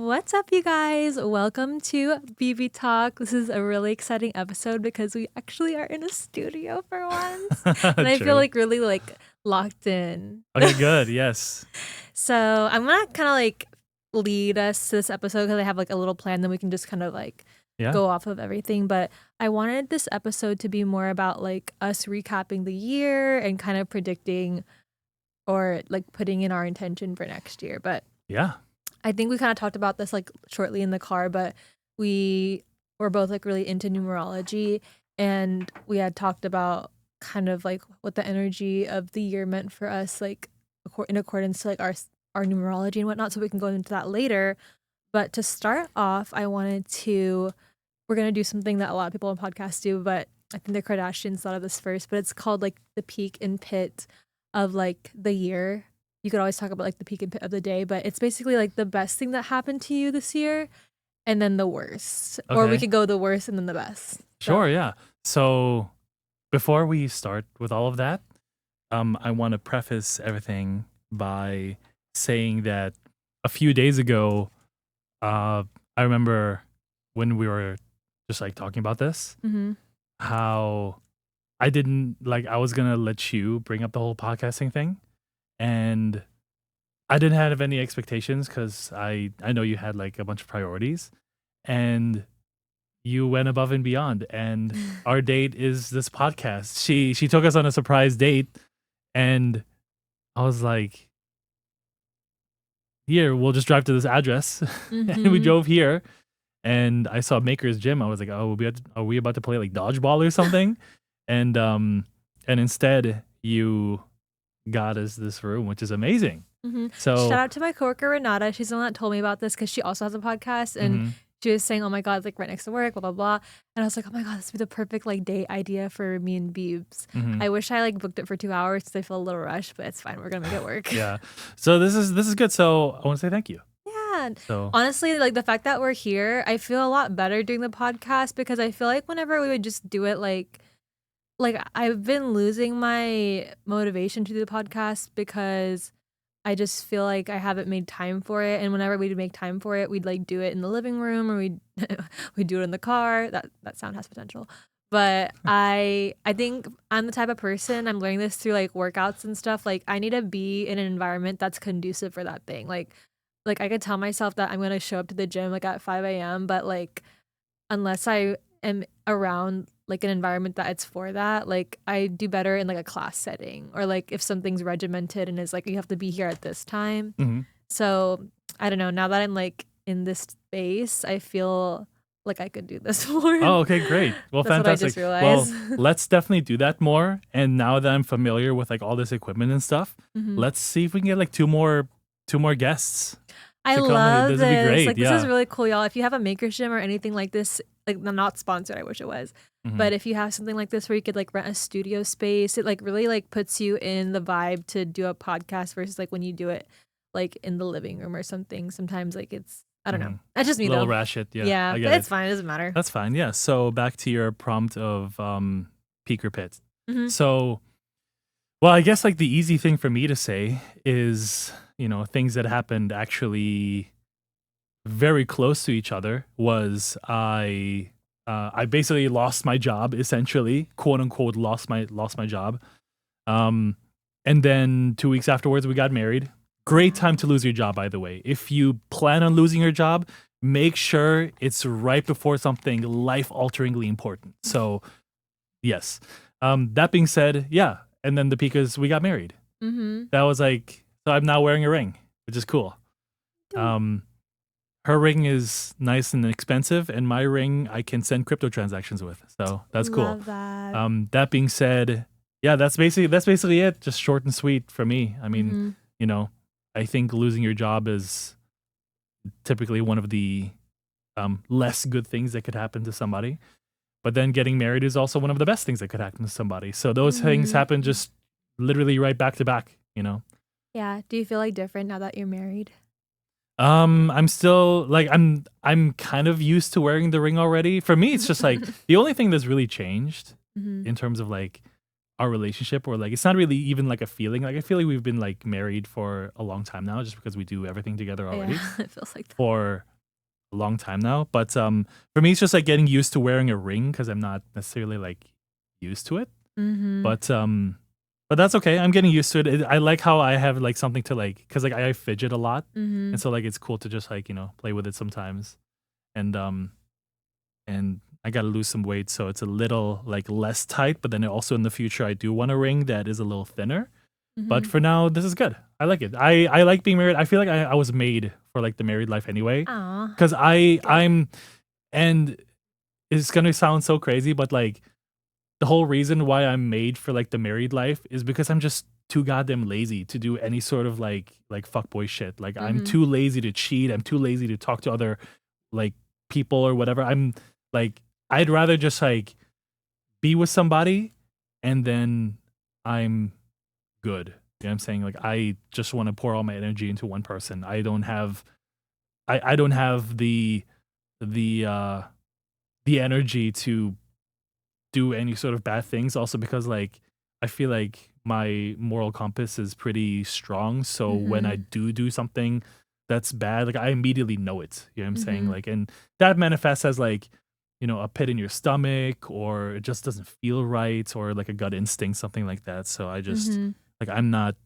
What's up, you guys? Welcome to BB Talk. This is a really exciting episode because we actually are in a studio for once, and I feel True. really locked in. Okay, good. Yes. So I'm gonna kind of lead us to this episode because I have a little plan, then we can just kind of Yeah. go off of everything. But I wanted this episode to be more about us recapping the year and kind of predicting or putting in our intention for next year. But Yeah. I think we kind of talked about this shortly in the car, but we were both really into numerology, and we had talked about kind of what the energy of the year meant for us, in accordance to our numerology and whatnot. So we can go into that later. But to start off, we're gonna do something that a lot of people on podcasts do, but I think the Kardashians thought of this first. But it's called the peak and pit of the year. You could always talk about the peak and pit of the day, but it's basically the best thing that happened to you this year and then the worst. Or we Okay. could go the worst and then the best. Sure. Yeah. So before we start with all of that, I want to preface everything by saying that a few days ago, I remember when we were just talking about this, Mm-hmm. how I was gonna let you bring up the whole podcasting thing, and I didn't have any expectations because I know you had a bunch of priorities, and you went above and beyond. And our date is this podcast. She took us on a surprise date, and I was like, "Here, we'll just drive to this address," and we Mm-hmm. drove here. And I saw Maker's Gym. I was like, "Oh, are we about to play dodgeball or something?" And instead, you got us this room, which is amazing. Mm-hmm. So, Shout out to my coworker Renata. She's the one that told me about this because she also has a podcast, and mhm. she was saying, "Oh my god, it's right next to work, blah blah blah." And I was like, "Oh my god, this would be the perfect date idea for me and Beebs." Mhm. I wish I booked it for 2 hours because I feel a little rushed, but it's fine. We're gonna make it work. Yeah. So this is good. So I want to say thank you. Yeah. So Honestly, the fact that we're here, I feel a lot better doing the podcast because I feel whenever we would just do it I've been losing my motivation to do the podcast because I just feel I haven't made time for it. And whenever we'd make time for it, we'd do it in the living room or we'd do it in the car. That sound has potential. But I think I'm the type of person, I'm learning this through workouts and stuff. I need to be in an environment that's conducive for that thing. I could tell myself that I'm gonna show up to the gym at 5 a.m., but unless I am around an environment that it's for that, I do better in a class setting or if something's regimented and is you have to be here at this time. mhm. So I don't know. Now that I'm in this space, I feel like I could do this more. Oh, okay, great. Well, That's what I fantastic. just Well, realized. let's definitely do that more. And now that I'm familiar with all this equipment and stuff, Mhm. let's see if we can get two more guests I to come. love This would be this. great. This is Yeah. really cool, y'all. If you have a maker gym or anything like this, I'm not sponsored. I wish it was. Mhm. But if you have something like this where you could rent a studio space, it really puts you in the vibe to do a podcast versus when you do it in the living room or something. Sometimes it's I don't know. Mhm. That's just me Little though. ratchet. Yeah, Yeah, I but get it's it. fine. It doesn't matter. That's fine. Yeah. So back to your prompt of peak or pit. Hmm. So, well, I guess the easy thing for me to say is, things that happened actually very close to each other was I basically lost my job, essentially, quote unquote lost my job. Um and then 2 weeks afterwards we got married. Great time to lose your job, by the way. If you plan on losing your job, make sure it's right before something life-alteringly important. So, yes. That being said, yeah, and then the peak is we got married. Mm-hmm. That was so I'm now wearing a ring, which is cool. Um her ring is nice and expensive, and my ring I can send crypto transactions with. So that's cool. Love that. That being said, yeah, that's basically it. Just short and sweet for me. I mean, Mhm. I think losing your job is typically one of the less good things that could happen to somebody. But then getting married is also one of the best things that could happen to somebody. So those things Mhm. happen just literally right back to back. Yeah. Do you feel different now that you're married? I'm still I'm kind of used to wearing the ring already. For me, it's just the only thing that's really changed Mhm. in terms of our relationship, or it's not really even a feeling. I feel we've been married for a long time now, just because we do everything together already Yeah, it feels like that. for a long time now. But for me, it's just like getting used to wearing a ring because I'm not necessarily like used to it. Mhm. But um, but that's okay. I'm getting used to it. I like how I have like something to like because like I fidget a lot, and Mhm. so like it's cool to just like play with it sometimes. And and I gotta lose some weight, so it's a little like less tight. But then also in the future, I do want a ring that is a little thinner. But Mhm. for now, this is good. I like it. I like being married. I feel like I was made for like the married life anyway, Aw, because that's I good. I'm and it's gonna sound so crazy, but like the whole reason why I'm made for like the married life is because I'm just too goddamn lazy to do any sort of like fuckboy shit. Like I'm Mhm. too lazy to cheat. I'm too lazy to talk to other like people or whatever. I'm like I'd rather just like be with somebody and then I'm good. You know what I'm saying? Like I just want to pour all my energy into one person. I don't have the the energy to do any sort of bad things also because like I feel like my moral compass is pretty strong, so when I Mhm. do something that's bad, like I immediately know it. You know what I'm saying? Mhm. Like and that manifests as like a pit in your stomach or it just doesn't feel right or like a gut instinct something like that. So I just Mhm. like I'm not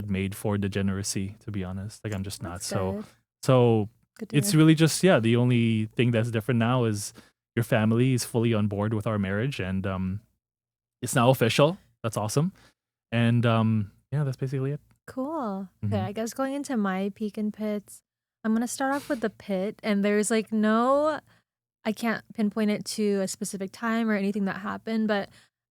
made for degeneracy to be honest. Like I'm just not. That's So good. so Good to it's hear. really just yeah, the only thing that's different now is your family is fully on board with our marriage and it's now official. That's awesome. And yeah, that's basically it. Cool. Okay, Hmm. I guess going into my peak and pits, I'm gonna start off with the pit, and there's like no, I can't pinpoint it to a specific time or anything that happened, but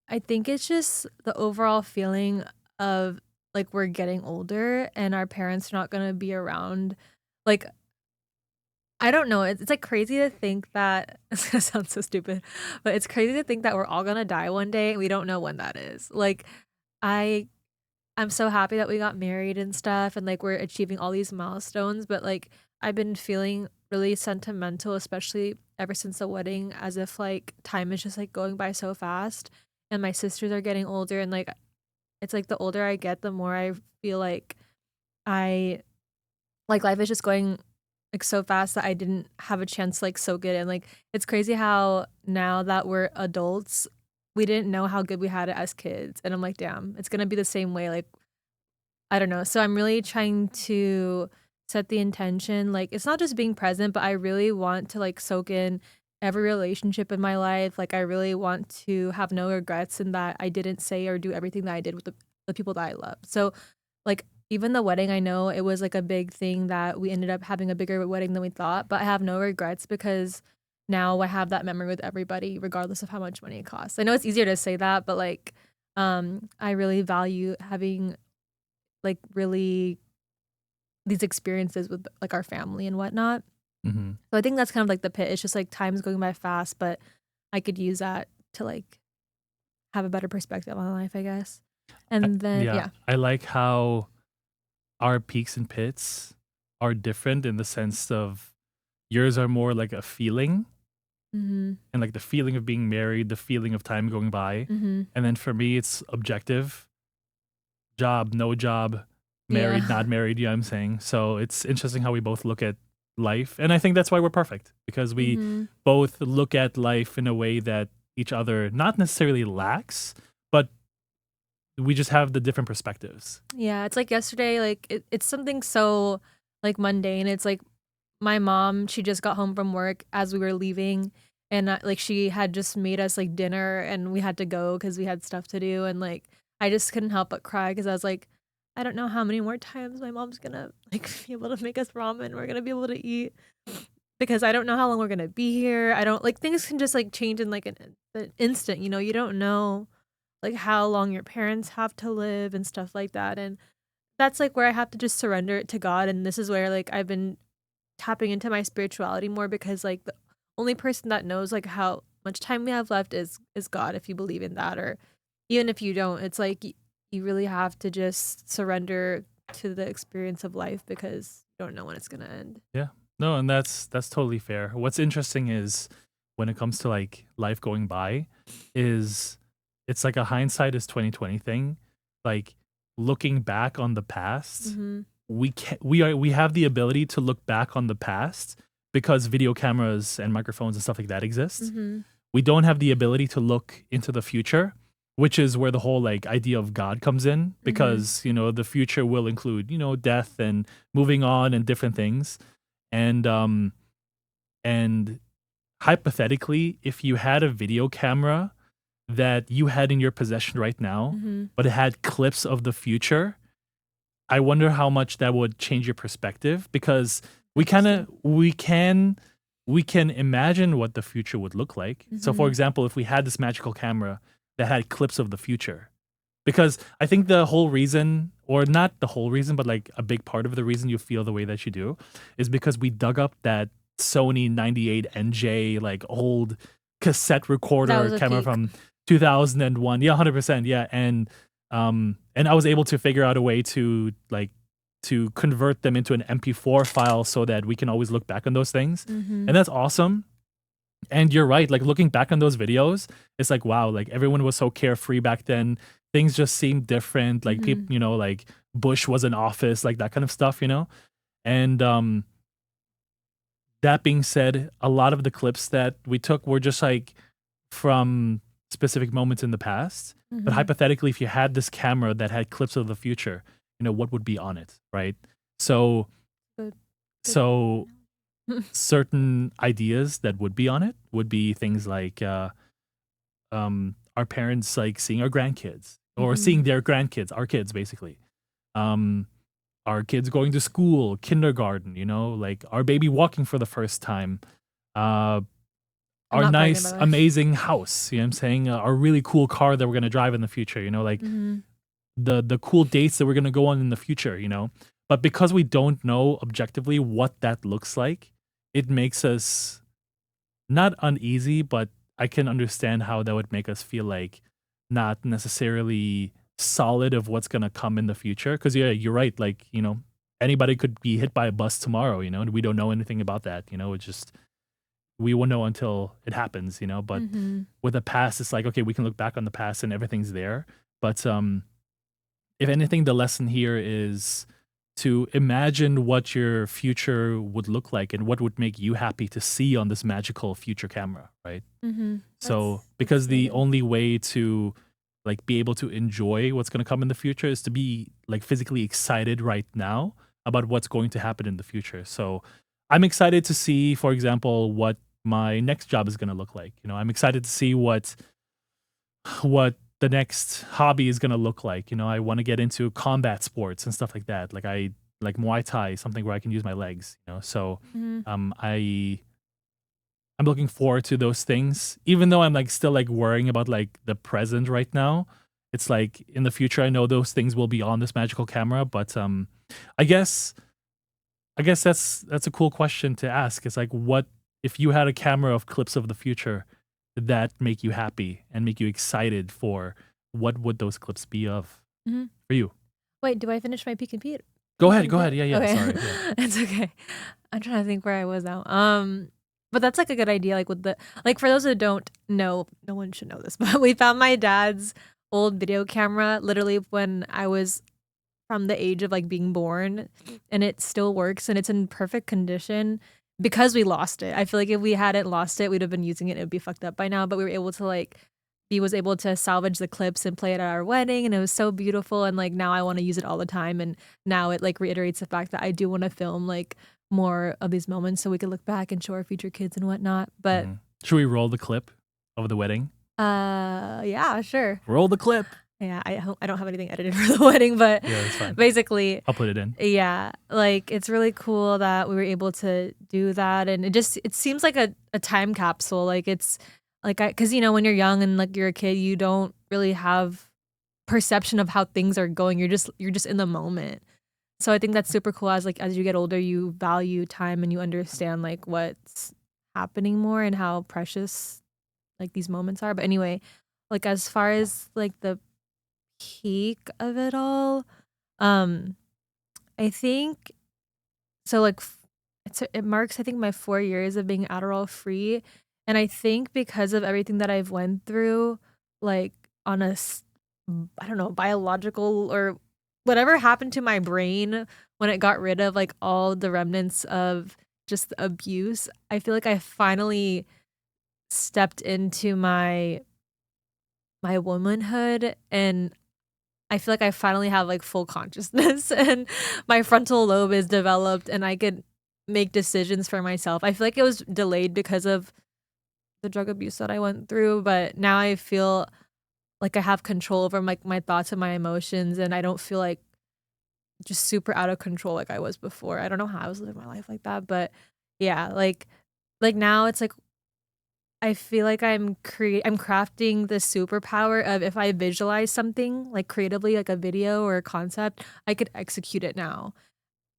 I think it's just the overall feeling of like we're getting older and our parents are not gonna be around. Like, I don't know. It's like crazy to think that it's gonna sound so stupid, but it's crazy to think that we're all gonna die one day and we don't know when that is. Like, I I'm so happy that we got married and stuff and like we're achieving all these milestones, but like I've been feeling really sentimental, especially ever since the wedding, as if like time is just like going by so fast. And my sisters are getting older and like it's like the older I get, the more I feel like I like life is just going like so fast that I didn't have a chance to like soak it in. Like it's crazy how now that we're adults, we didn't know how good we had it as kids. And I'm like, damn, it's gonna be the same way. Like I don't know. So I'm really trying to set the intention. Like it's not just being present, but I really want to like soak in every relationship in my life. Like I really want to have no regrets in that I didn't say or do everything that I did with the people that I love. So like even the wedding, I know it was like a big thing that we ended up having a bigger wedding than we thought, but I have no regrets because now I have that memory with everybody, regardless of how much money it costs. I know it's easier to say that, but like I really value having like really these experiences with like our family and whatnot. Hmm. So I think that's kind of like the pit. It's just like time's going by fast, but I could use that to like have a better perspective on life, I guess. And then Yeah, yeah. I like how our peaks and pits are different in the sense of yours are more like a feeling Mhm. and like the feeling of being married, the feeling of time going by. Mhm. And then for me, it's objective job, no job, married, Yeah. not married. You know what I'm saying? So it's interesting how we both look at life. And I think that's why we're perfect because we Mhm. both look at life in a way that each other not necessarily lacks, but we just have the different perspectives. Yeah, it's like yesterday, like it's something so like mundane. It's like my mom, she just got home from work as we were leaving and like she had just made us like dinner and we had to go cuz we had stuff to do and like I just couldn't help but cry cuz I was like I don't know how many more times my mom's going to like be able to make us ramen. We're going to be able to eat because I don't know how long we're going to be here. I don't like things can just like change in like an instant, you know. You don't know like how long your parents have to live and stuff like that. And that's like where I have to just surrender it to God. And this is where like I've been tapping into my spirituality more because like the only person that knows like how much time we have left is God if you believe in that or even if you don't it's like you really have to just surrender to the experience of life because you don't know when it's going to end. Yeah. No, and that's totally fair. What's interesting is when it comes to like life going by is it's like a hindsight is 2020 thing. Like looking back on the past, Mhm. we have the ability to look back on the past, because video cameras and microphones and stuff like that exist, Mm-hmm. we don't have the ability to look into the future, which is where the whole like idea of God comes in, Mm-hmm. because the future will include death and moving on and different things. And um and hypothetically, if you had a video camera that you had in your possession right now, Mm-hmm. but it had clips of the future, I wonder how much that would change your perspective, because we kind of Interesting. we can imagine what the future would look like. So for Mm-hmm. example, if we had this magical camera that had clips of the future, because I think the whole reason, or not the whole reason, but like a big part of the reason you feel the way that you do, is because we dug up that Sony 98 NJ, like old cassette That recorder was a camera peak. from 2001. Yeah, 100%. Yeah. And I was able to figure out a way to convert them into an MP4 file so that we can always look back on those things. Mm-hmm. And that's awesome. And you're right, like looking back on those videos, it's like, wow, like everyone was so carefree back then. Things just seemed different. Like Mm-hmm. people, like Bush was in office, like that kind of stuff. And that being said, a lot of the clips that we took were just like from specific moments in the past. But Mm-hmm. hypothetically, if you had this camera that had clips of the future, what would be on it, right? So Good. Good. so certain ideas that would be on it would be things like our parents like seeing our grandkids, or Mm-hmm. seeing their grandkids, our kids basically. Um, our kids going to school, kindergarten, like our baby walking for the first time. Uh, I'm our not pregnant, by nice, the way. amazing house, you know what I'm saying? Our really cool car that we're going to drive in the future, like Mm-hmm. the cool dates that we're going to go on in the future. But because we don't know objectively what that looks like, it makes us not uneasy, but I can understand how that would make us feel like not necessarily solid of what's gonna come in the future. Because yeah, you're right. Like anybody could be hit by a bus tomorrow. And we don't know anything about that. It's just we won't know until it happens. But Mm-hmm. with the past, it's like, okay, we can look back on the past and everything's there. But if anything, the lesson here is to imagine what your future would look like and what would make you happy to see on this magical future camera, right? Mm-hmm. So, That's because really the good. only way to like be able to enjoy what's going to come in the future is to be like physically excited right now about what's going to happen in the future. So, I'm excited to see, for example, what my next job is going to look like. I'm excited to see what the next hobby is going to look like. I want to get into combat sports and stuff like that. Like I like Muay Thai, something where I can use my legs. So Mm-hmm. I'm looking forward to those things, even though I'm like still like worrying about like the present right now. It's like in the future, I know those things will be on this magical camera, but I guess that's a cool question to ask. It's like, what if you had a camera of clips of the future that make you happy and make you excited for what would those clips be of Mm-hmm. for you? Wait, do I finish my peek and pit? Go Peek ahead, and go ahead. pit? Yeah, yeah. Okay, Sorry. Yeah. it's okay. I'm trying to think where I was now. But that's like a good idea. Like with the like for those who don't know, no one should know this, but we found my dad's old video camera literally when I was from the age of like being born, and it still works and it's in perfect condition because we lost it. I feel like if we hadn't lost it, we'd have been using it. It would be fucked up by now. But we were able to like he was able to salvage the clips and play it at our wedding, and it was so beautiful. And like now I want to use it all the time. And now it like reiterates the fact that I do want to film like more of these moments so we could look back and show our future kids and whatnot. But Should we roll the clip of the wedding? yeah, sure. Roll the clip. Yeah, I don't have anything edited for the wedding, but Yeah, that's fine. basically, I'll put it in. yeah, like it's really cool that we were able to do that, and it seems like a time capsule. Like it's like because when you're young and like you're a kid, you don't really have perception of how things are going. You're just in the moment. So I think that's super cool. As you get older, you value time and you understand like what's happening more and how precious like these moments are. But anyway, like as far as like the peak of it all, um, I think so. Like it marks I think my 4 years of being Adderall free, and I think because of everything that I've went through, like on I don't know, biological or whatever happened to my brain when it got rid of like all the remnants of just the abuse, I feel like I finally stepped into my womanhood, and I feel like I finally have like full consciousness and my frontal lobe is developed and I could make decisions for myself. I feel like it was delayed because of the drug abuse that I went through, but now I feel like I have control over my thoughts and my emotions, and I don't feel like just super out of control like I was before. I don't know how I was living my life like that, but yeah, like now it's like I feel like I'm crafting the superpower of if I visualize something like creatively, like a video or a concept, I could execute it now.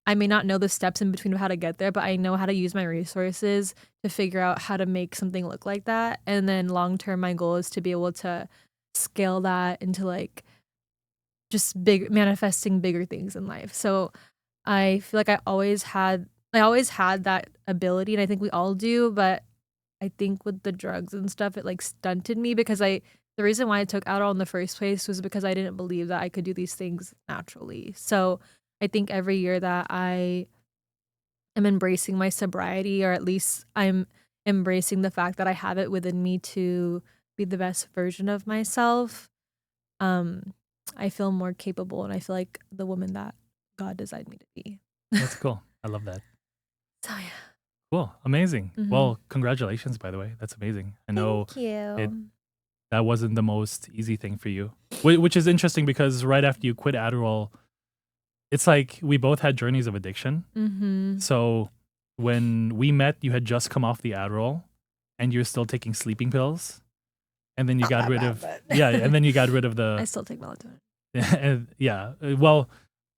I may not know the steps in between of how to get there, but I know how to use my resources to figure out how to make something look like that. And then long term, my goal is to be able to scale that into like just big manifesting bigger things in life. So I feel like I always had that ability, and I think we all do, but I think with the drugs and stuff, it like stunted me because the reason why I took Adderall in the first place was because I didn't believe that I could do these things naturally. So I think every year that I am embracing my sobriety, or at least I'm embracing the fact that I have it within me to be the best version of myself, um, I feel more capable and I feel like the woman that God designed me to be. That's cool. I love that. So yeah. Cool. Amazing. Mhm. Well, congratulations, by the way. That's amazing. I know Thank it you. that wasn't the most easy thing for you, which is interesting because right after you quit Adderall, it's like we both had journeys of addiction. Mhm. So when we met, you had just come off the Adderall and you're still taking sleeping pills. And then you Not got that rid bad, of, but yeah, and then you got rid of I the, still take melatonin. and yeah, well,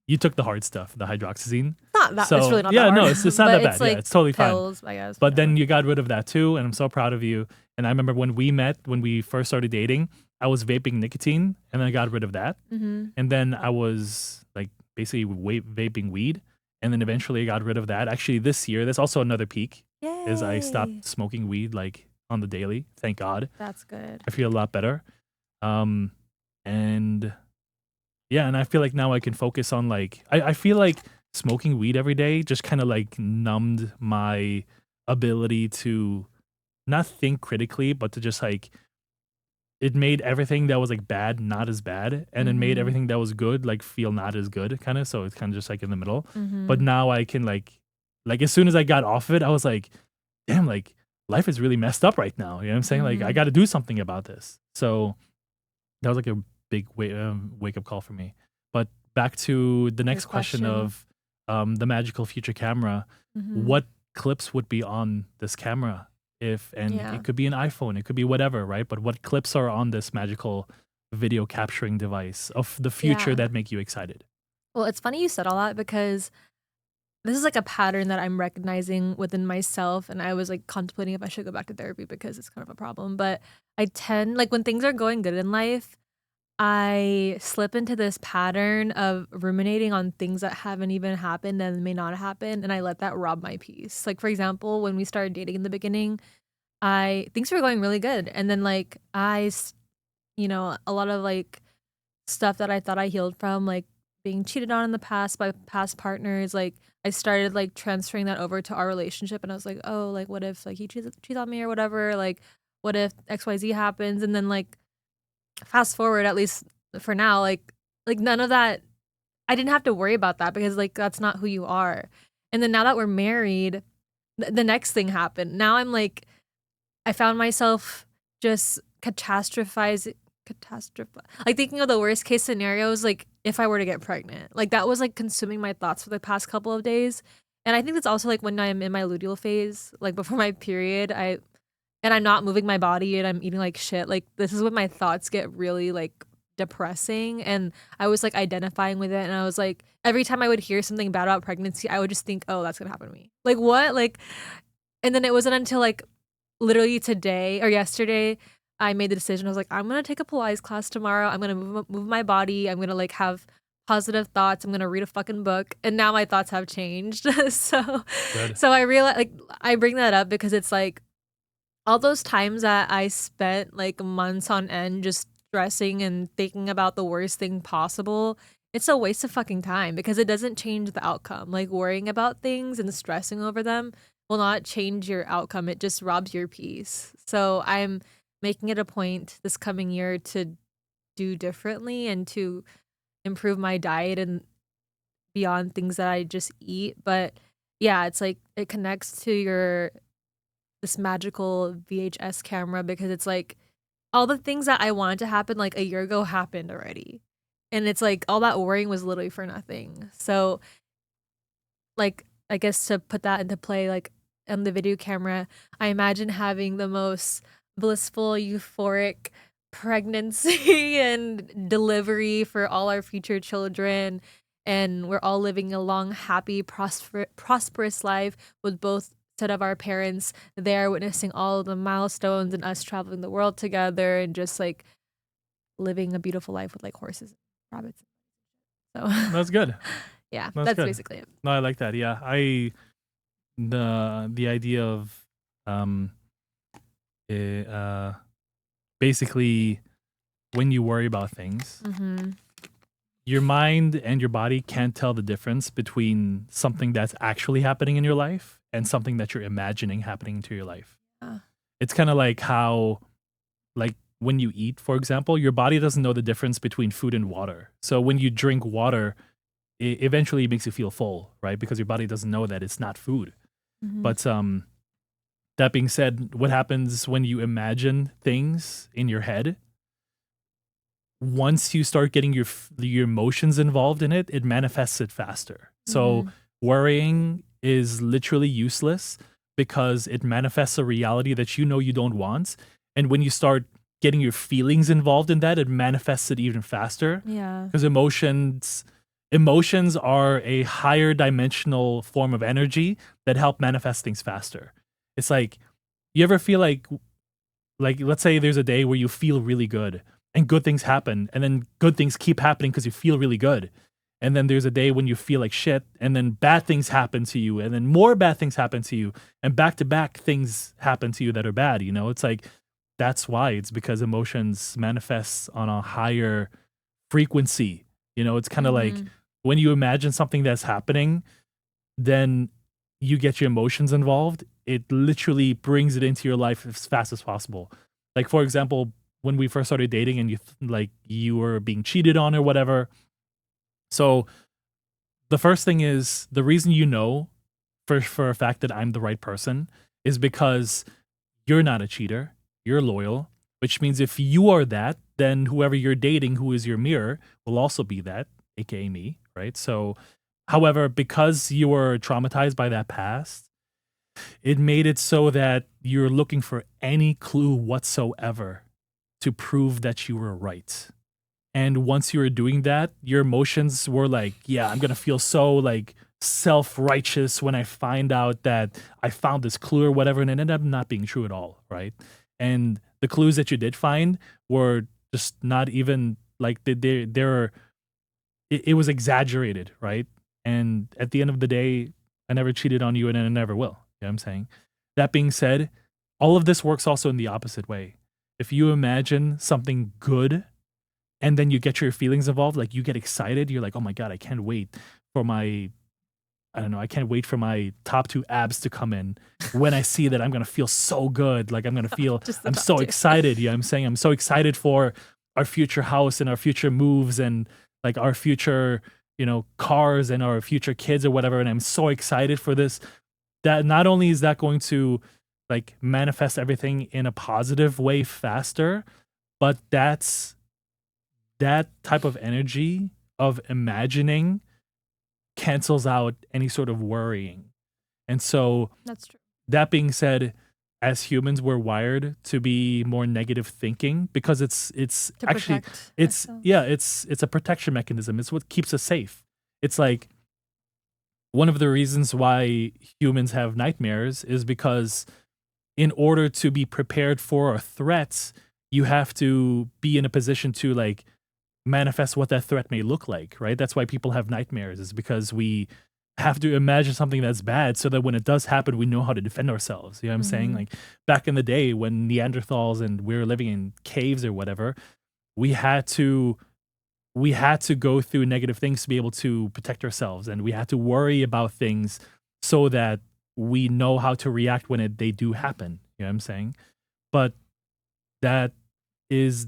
you took the hard stuff, the hydroxyzine. Not that it's So really not that yeah, hard, no, it's not but that it's bad. Yeah, like it's totally fine. pills, I guess, but But yeah. then you got rid of that too, and I'm so proud of you. And I remember when we met, when we first started dating, I was vaping nicotine, and then I got rid of that. Mhm. And then I was like basically vaping weed, and then eventually I got rid of that. Actually, this year, that's also another peak, is I Yay. stopped smoking weed like on the daily. Thank God, That's good. I feel a lot better. Um, and yeah, and I feel like now I can focus on like I feel like smoking weed every day just kind of like numbed my ability to not think critically, but to just like it made everything that was like bad not as bad, and it made Mhm. everything that was good like feel not as good, kind of. So it's kind of just like in the middle. But Mhm. now I can like as soon as I got off of it, I was like, damn, like life is really messed up right now. You know what I'm saying? Like I Mhm. got to do something about this. So that was like a big wake up call for me. But back to the Your next question question. of the magical future camera. Mhm. What clips would be on this camera? If and Yeah. it could be an iPhone, it could be whatever, right? But what clips are on this magical video capturing device of the future Yeah. that make you excited? Well, it's funny you said all that because this is like a pattern that I'm recognizing within myself, and I was like contemplating if I should go back to therapy because it's kind of a problem. But I tend like when things are going good in life, I slip into this pattern of ruminating on things that haven't even happened and may not happen, and I let that rob my peace. Like for example, when we started dating in the beginning, I things were going really good, and then like a lot of like stuff that I thought I healed from, like being cheated on in the past by past partners, like I started like transferring that over to our relationship, and I was like, oh, like what if like he cheats on me or whatever, like what if XYZ happens, and then like fast forward, at least for now, like none of that, I didn't have to worry about that because like that's not who you are. And then now that we're married, the next thing happened. Now I'm like I found myself just like thinking of the worst case scenarios, like if I were to get pregnant. Like that was like consuming my thoughts for the past couple of days. And I think that's also like when I'm in my luteal phase, like before my period, I'm not moving my body and I'm eating like shit. Like this is when my thoughts get really like depressing, and I was like identifying with it, and I was like every time I would hear something bad about pregnancy, I would just think, "Oh, that's going to happen to me." Like what? Like and then it wasn't until like literally today or yesterday I made the decision. I was like, I'm gonna take a Pilates class tomorrow. I'm gonna move my body. I'm gonna like have positive thoughts. I'm gonna read a fucking book. And now my thoughts have changed. so Good. so I realize like I bring that up because it's like all those times that I spent like months on end just stressing and thinking about the worst thing possible, it's a waste of fucking time because it doesn't change the outcome. Like worrying about things and stressing over them will not change your outcome. It just robs your peace. So I'm making it a point this coming year to do differently and to improve my diet and beyond things that I just eat. But yeah, it's like it connects to your this magical VHS camera because it's like all the things that I wanted to happen like a year ago happened already. And it's like all that worrying was literally for nothing. So like I guess to put that into play, like on the video camera, I imagine having the most blissful, euphoric pregnancy and delivery for all our future children. And we're all living a long, happy, prosperous life with both set of our parents there witnessing all of the milestones and us traveling the world together and just like living a beautiful life with like horses and rabbits. So That's good. yeah, That's that's good. basically it. No, I like that. Yeah, the idea of um, basically when you worry about things, Mm-hmm. your mind and your body can't tell the difference between something that's actually happening in your life and something that you're imagining happening into your life. Yeah. It's kind of like how, like when you eat, for example, your body doesn't know the difference between food and water. So when you drink water, it eventually makes you feel full, right? Because your body doesn't know that it's not food. Mm-hmm. But that being said, what happens when you imagine things in your head? Once you start getting your emotions involved in it, it manifests it faster. So Mm-hmm. worrying is literally useless because it manifests a reality that you know you don't want. And when you start getting your feelings involved in that, it manifests it even faster. Yeah. Because emotions are a higher dimensional form of energy that help manifest things faster. It's like, you ever feel like let's say there's a day where you feel really good and good things happen and then good things keep happening because you feel really good. And then there's a day when you feel like shit and then bad things happen to you and then more bad things happen to you and back to back things happen to you that are bad, you know? It's like that's why it's because emotions manifest on a higher frequency. You know, it's kind of like Mm-hmm. when you imagine something that's happening, then you get your emotions involved. It literally brings it into your life as fast as possible. Like for example, when we first started dating and you were being cheated on or whatever. So the first thing is the reason you know for a fact that I'm the right person is because you're not a cheater. You're loyal, which means if you are that, then whoever you're dating, who is your mirror, will also be that, aka me, right? So, however, because you were traumatized by that past, it made it so that you're looking for any clue whatsoever to prove that you were right. And once you were doing that, your emotions were like, yeah, I'm going to feel so like self-righteous when I find out that I found this clue or whatever. And it ended up not being true at all, right? And the clues that you did find were just not even like they're it was exaggerated, right? And at the end of the day, I never cheated on you and I never will. You know what I'm saying? That being said, all of this works also in the opposite way. If you imagine something good and then you get your feelings involved, like you get excited, you're like, oh my God, I can't wait for my, I don't know, I can't wait for my top two abs to come in. When I see that, I'm going to feel so good. Like I'm going to feel, Just the I'm top so two. excited. Yeah, I'm saying I'm so excited for our future house and our future moves and like our future, you know, cars and our future kids or whatever. And I'm so excited for this. That not only is that going to like manifest everything in a positive way faster, but that type of energy of imagining cancels out any sort of worrying. And so, That's true. that being said, as humans, we're wired to be more negative thinking because it's To actually protect it's ourselves. yeah, it's a protection mechanism. It's what keeps us safe. It's like one of the reasons why humans have nightmares is because in order to be prepared for a threat, you have to be in a position to like manifest what that threat may look like, right? That's why people have nightmares, is because we have to imagine something that's bad so that when it does happen, we know how to defend ourselves. You know what I'm saying? Mm-hmm. Like back in the day when Neanderthals and we were living in caves or whatever, we had to go through negative things to be able to protect ourselves and we had to worry about things so that we know how to react when they do happen. You know what I'm saying? But that is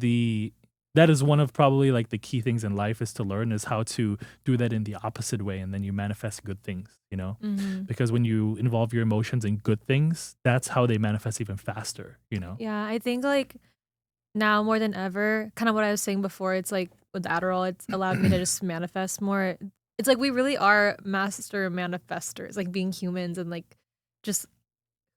one of probably like the key things in life is to learn is how to do that in the opposite way, and then you manifest good things, Hmm. because when you involve your emotions in good things, that's how they manifest even faster. Yeah, I think like now more than ever, kind of what I was saying before, it's like with Adderall, it's allowed me to just manifest more. It's like we really are master manifestors, like being humans and like just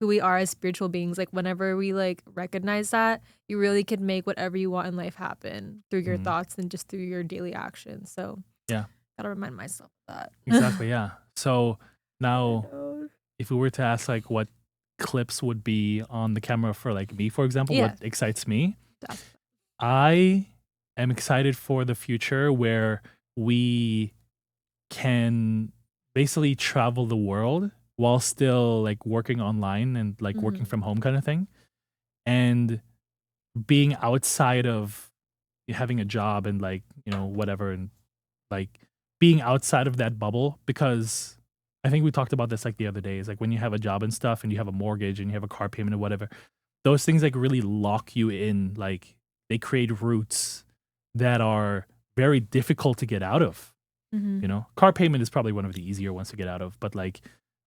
who we are as spiritual beings. Like whenever we like recognize that, you really can make whatever you want in life happen through your Mhm. thoughts and just through your daily actions. So Yeah, gotta remind myself of that. exactly. Yeah. So I now, know. if we were to ask like what clips would be on the camera for like me, for example, what Yeah, excites me, definitely. I am excited for the future where we can basically travel the world while still like working online and like working Hmm. from home kind of thing, and being outside of having a job and like, whatever, and like being outside of that bubble, because I think we talked about this like the other day, is like when you have a job and stuff and you have a mortgage and you have a car payment or whatever, those things like really lock you in, like they create roots that are very difficult to get out of. Hmm. Car payment is probably one of the easier ones to get out of, but A like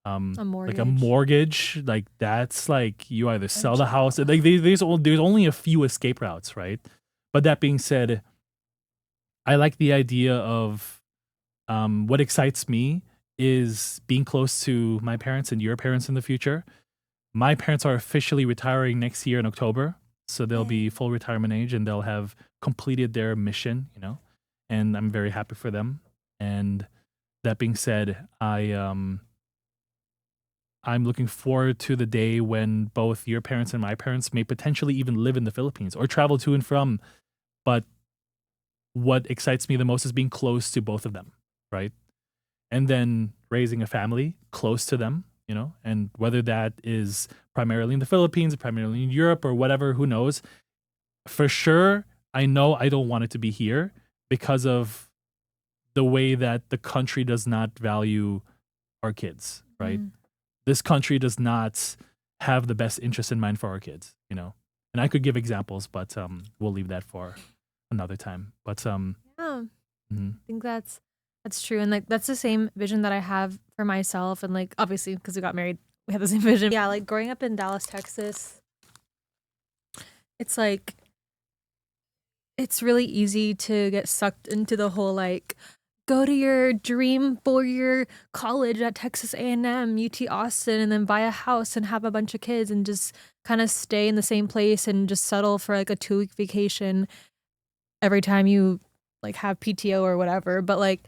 a mortgage. mortgage, like that's like you either A sell the house, job. like there's only a few escape routes, right? But that being said, I like the idea of what excites me is being close to my parents and your parents in the future. My parents are officially retiring next year in October, so they'll be Yay. full retirement age and they'll have completed their mission. And I'm very happy for them. And that being said, I'm looking forward to the day when both your parents and my parents may potentially even live in the Philippines or travel to and from. But what excites me the most is being close to both of them, right? And then raising a family close to them, and whether that is primarily in the Philippines, primarily in Europe, or whatever, who knows? For sure, I know I don't want it to be here because of the way that the country does not value our kids, right? Mm. This country does not have the best interest in mind for our kids. And I could give examples, but we'll leave that for another time. But Yeah. mhm. Think that's true, and like that's the same vision that I have for myself, and like obviously because we got married, we have the same vision. Yeah, like growing up in Dallas, Texas, it's like it's really easy to get sucked into the whole like go to your dream 4-year college at Texas A&M, UT Austin, and then buy a house and have a bunch of kids and just kind of stay in the same place and just settle for like a 2-week vacation every time you like have PTO or whatever. But like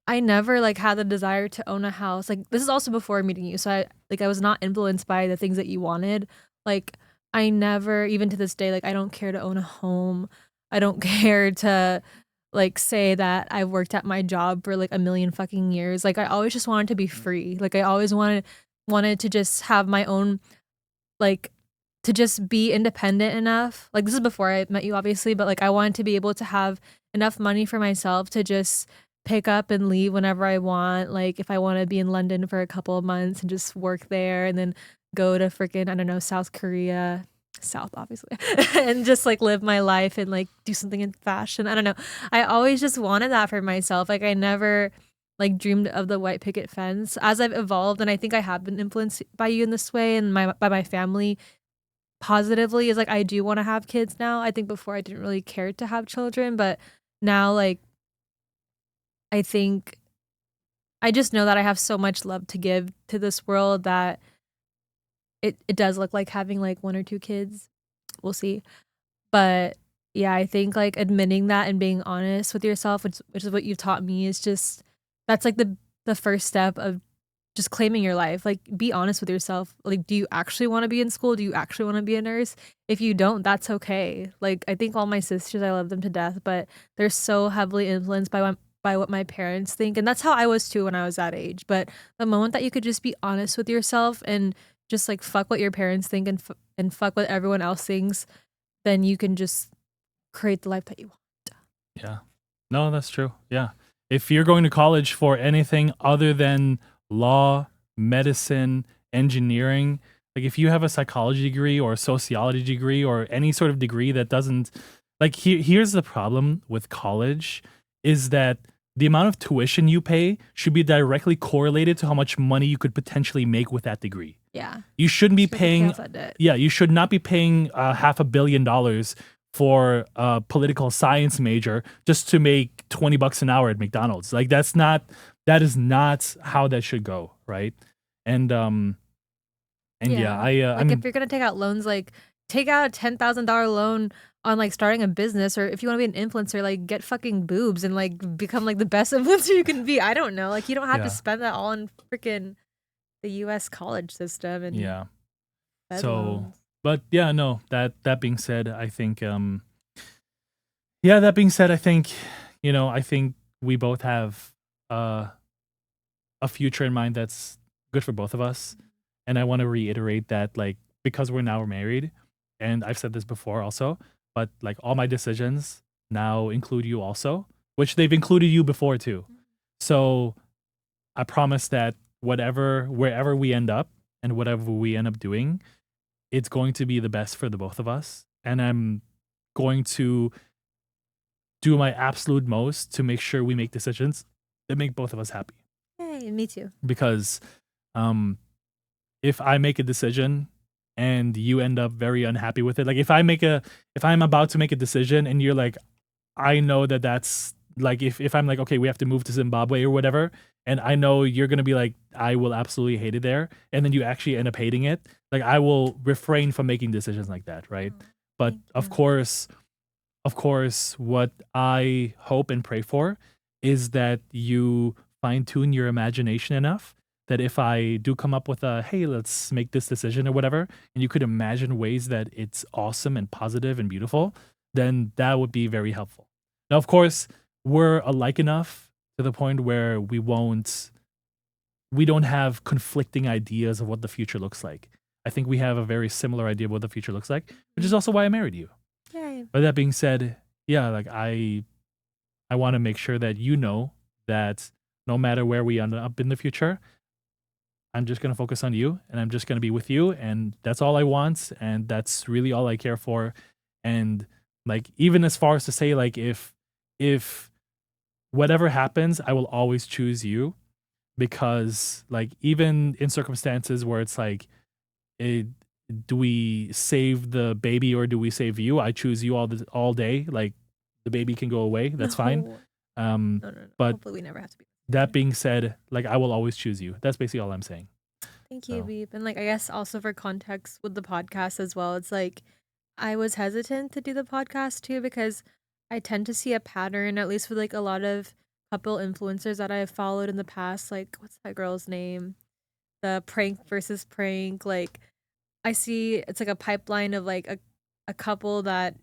I never like had the desire to own a house. Like this is also before meeting you. So I was not influenced by the things that you wanted. Like I never even to this day like I don't care to own a home. I don't care to like say that I've worked at my job for like a million fucking years. Like I always just wanted to be free. Like I always wanted to just have my own like to just be independent enough. Like this is before I met you obviously, but like I wanted to be able to have enough money for myself to just pick up and leave whenever I want. Like if I want to be in London for a couple of months and just work there and then go to freaking I don't know, South Korea, South obviously, and just like live my life and like do something in fashion. I don't know. I always just wanted that for myself. Like I never like dreamed of the white picket fence. As I've evolved, and I think I have been influenced by you in this way and my by my family positively is like I do want to have kids now. I think before I didn't really care to have children, but now like I think I just know that I have so much love to give to this world that it does look like having like 1 or 2 kids. We'll see. But yeah, I think like admitting that and being honest with yourself, which is what you've taught me, is just that's like the first step of just claiming your life. Like be honest with yourself. Like do you actually want to be in school? Do you actually want to be a nurse? If you don't, that's okay. Like I think all my sisters, I love them to death, but they're so heavily influenced by what my parents think, and that's how I was too when I was that age. But the moment that you could just be honest with yourself and just like fuck what your parents think and fuck what everyone else thinks, then you can just create the life that you want. Yeah. No, that's true. Yeah. If you're going to college for anything other than law, medicine, engineering. Like if you have a psychology degree or a sociology degree or any sort of degree that doesn't like here's the problem with college is that the amount of tuition you pay should be directly correlated to how much money you could potentially make with that degree. Yeah. You shouldn't be So you have to pay paying off that debt. yeah, you should not be paying $500 million for a political science major just to make $20 an hour at McDonald's. Like that is not how that should go, right? And yeah, Like if you're gonna take out loans, like take out a $10,000 loan on like starting a business, or if you want to be an influencer, like get fucking boobs and like become like the best influencer you can be. I don't know. Like you don't have to yeah, spend that all on freaking the U.S. college system and yeah. Fed So, loans. but yeah, no. That being said, I think yeah. That being said, I think I think we both have uh a future in mind that's good for both of us. And I want to reiterate that, like, because we're now married, and I've said this before also, but like all my decisions now include you also, which they've included you before too. So I promise that wherever we end up and whatever we end up doing, it's going to be the best for the both of us. And I'm going to do my absolute most to make sure we make decisions that make both of us happy. Hey, me too. Because um if I make a decision and you end up very unhappy with it, like if I'm about to make a decision and you're like, I know that's like, if I'm like, okay, we have to move to Zimbabwe or whatever, and I know you're gonna be like, I will absolutely hate it there, and then you actually end up hating it, like I will refrain from making decisions like that, right? Oh, But thank of you. course, what I hope and pray for is that you fine tune your imagination enough that if I do come up with a, hey, let's make this decision or whatever, and you could imagine ways that it's awesome and positive and beautiful, then that would be very helpful. Now, of course, we're alike enough to the point where we don't have conflicting ideas of what the future looks like. I think we have a very similar idea of what the future looks like, which is also why I married you. Yay. But that being said, yeah, like I want to make sure that you know that no matter where we end up in the future, I'm just going to focus on you and I'm just going to be with you, and that's all I want, and that's really all I care for. And like even as far as to say, like if whatever happens, I will always choose you, because like even in circumstances where it's like, eh, do we save the baby or do we save you? I choose you all day. Like the baby can go away. That's fine. No. Um, No. but Hopefully we never have to be. that being said, like I will always choose you. That's basically all I'm saying. Thank you, So Beep. And like I guess also for context with the podcast as well, it's like I was hesitant to do the podcast too because I tend to see a pattern, at least with like a lot of couple influencers that I've followed in the past. Like what's that girl's name? The prank versus prank. Like I see it's like a pipeline of like a couple that,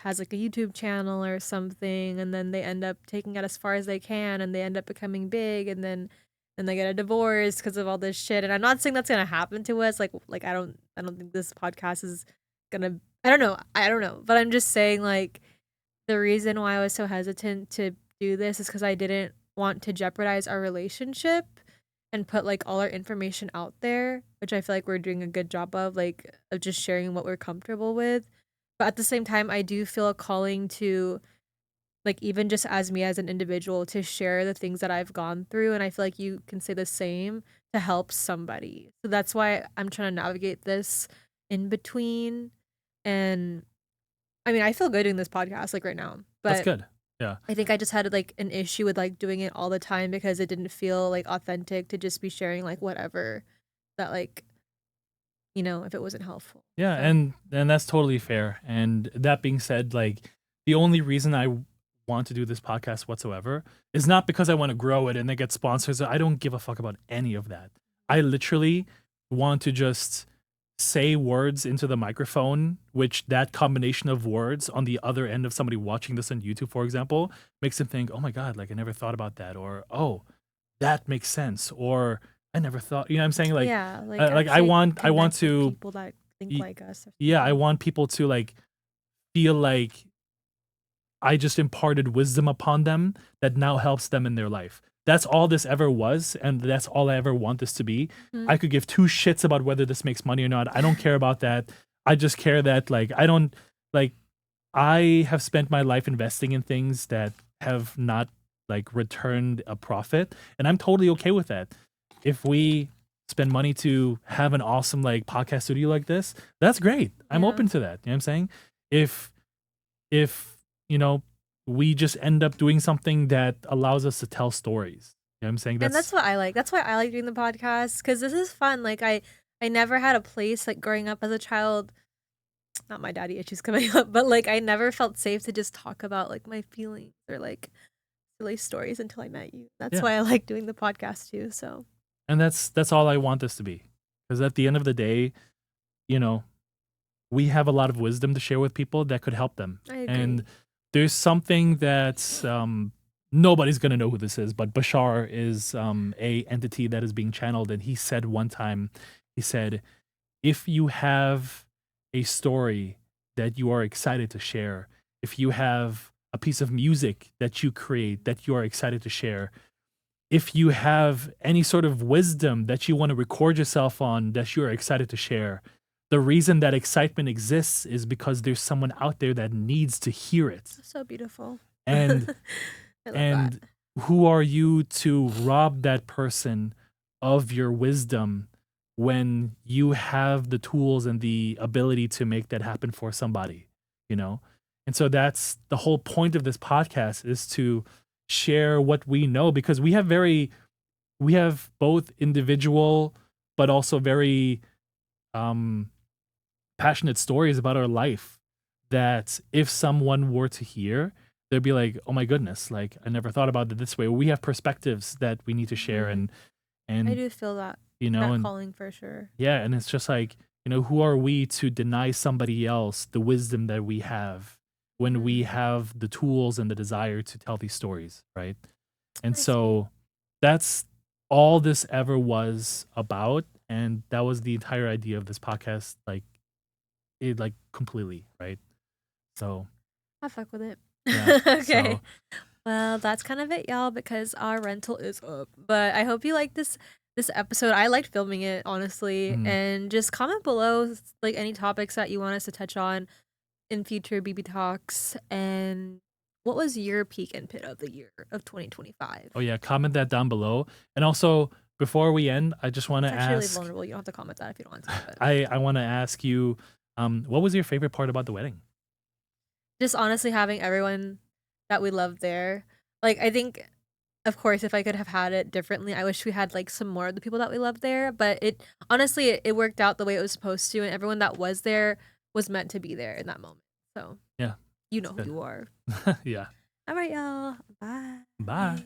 has like a YouTube channel or something, and then they end up taking it as far as they can and they end up becoming big, and then they get a divorce because of all this shit. And I'm not saying that's gonna happen to us. Like I don't think this podcast is gonna I don't know. But I'm just saying like the reason why I was so hesitant to do this is because I didn't want to jeopardize our relationship and put like all our information out there, which I feel like we're doing a good job of just sharing what we're comfortable with. But at the same time, I do feel a calling to like even just as me as an individual to share the things that I've gone through, and I feel like you can say the same to help somebody. So that's why I'm trying to navigate this in between. And I mean, I feel good doing this podcast like right now, that's but good. Yeah. I think I just had like an issue with like doing it all the time because it didn't feel like authentic to just be sharing like whatever that like, if it wasn't helpful. Yeah, So and that's totally fair. And that being said, like the only reason I want to do this podcast whatsoever is not because I want to grow it and then get sponsors. I don't give a fuck about any of that. I literally want to just say words into the microphone, which that combination of words on the other end of somebody watching this on YouTube, for example, makes them think, "Oh my god, like I never thought about that," or "Oh, that makes sense," or "I never thought." You know what I'm saying? yeah, like Like actually I want connect with to people that think y- like us or yeah, I something. want people to like feel like I just imparted wisdom upon them that now helps them in their life. that's all this ever was, and that's all I ever want this to be. Mhm. I could give two shits about whether this makes money or not. I don't care about that. I just care that like I don't like I have spent my life investing in things that have not like returned a profit, and I'm totally okay with that. If we spend money to have an awesome like podcast studio like this, that's great. I'm Yeah. open to that. You know what I'm saying? If if you know we just end up doing something that allows us to tell stories. You know what I'm saying? And that's That's what I like. That's why I like doing the podcast because this is fun. Like I never had a place like growing up as a child. Not my daddy issues coming up, but like I never felt safe to just talk about like my feelings or like silly stories until I met you. That's yeah. why I like doing the podcast too. So And that's all I want this to be. Because at the end of the day, you know, we have a lot of wisdom to share with people that could help them. I And agree. there's something that nobody's gonna know who this is, but Bashar is a entity that is being channeled, and he said one time, he said, if you have a story that you are excited to share, if you have a piece of music that you create that you are excited to share, if you have any sort of wisdom that you want to record yourself on that you're excited to share, the reason that excitement exists is because there's someone out there that needs to hear it. So beautiful. And I love that. and who are you to rob that person of your wisdom when you have the tools and the ability to make that happen for somebody, you know? And so that's the whole point of this podcast, is to share what we know, because we have both individual but also very um passionate stories about our life that if someone were to hear, they'd be like, "Oh my goodness, like I never thought about it this way." We have perspectives that we need to share, Mhm. I and do feel and that calling for sure. yeah, and it's just like, who are we to deny somebody else the wisdom that we have when we Mhm. have the tools and the desire to tell these stories, right? And I see. so that's all this ever was about, and that was the entire idea of this podcast, like it like completely, right? So, I fuck with it. yeah. Okay. So, Well, that's kind of it, y'all, because our rental is up. But I hope you like this episode. I liked filming it, honestly. mm, And just comment below like any topics that you want us to touch on in future BB talks. And what was your peak and pit of the year of 2025? oh yeah, comment that down below. And also, before we end, I just want It's to actually really ask vulnerable. You don't have to comment that if you don't want to, but I want to ask you what was your favorite part about the wedding? just honestly having everyone that we love there. Like I think of course if I could have had it differently, I wish we had like some more of the people that we love there, but it honestly it worked out the way it was supposed to, and everyone that was there was meant to be there in that moment. So, Yeah, you that's know who good. you are. Yeah. All right, y'all. Bye. Bye.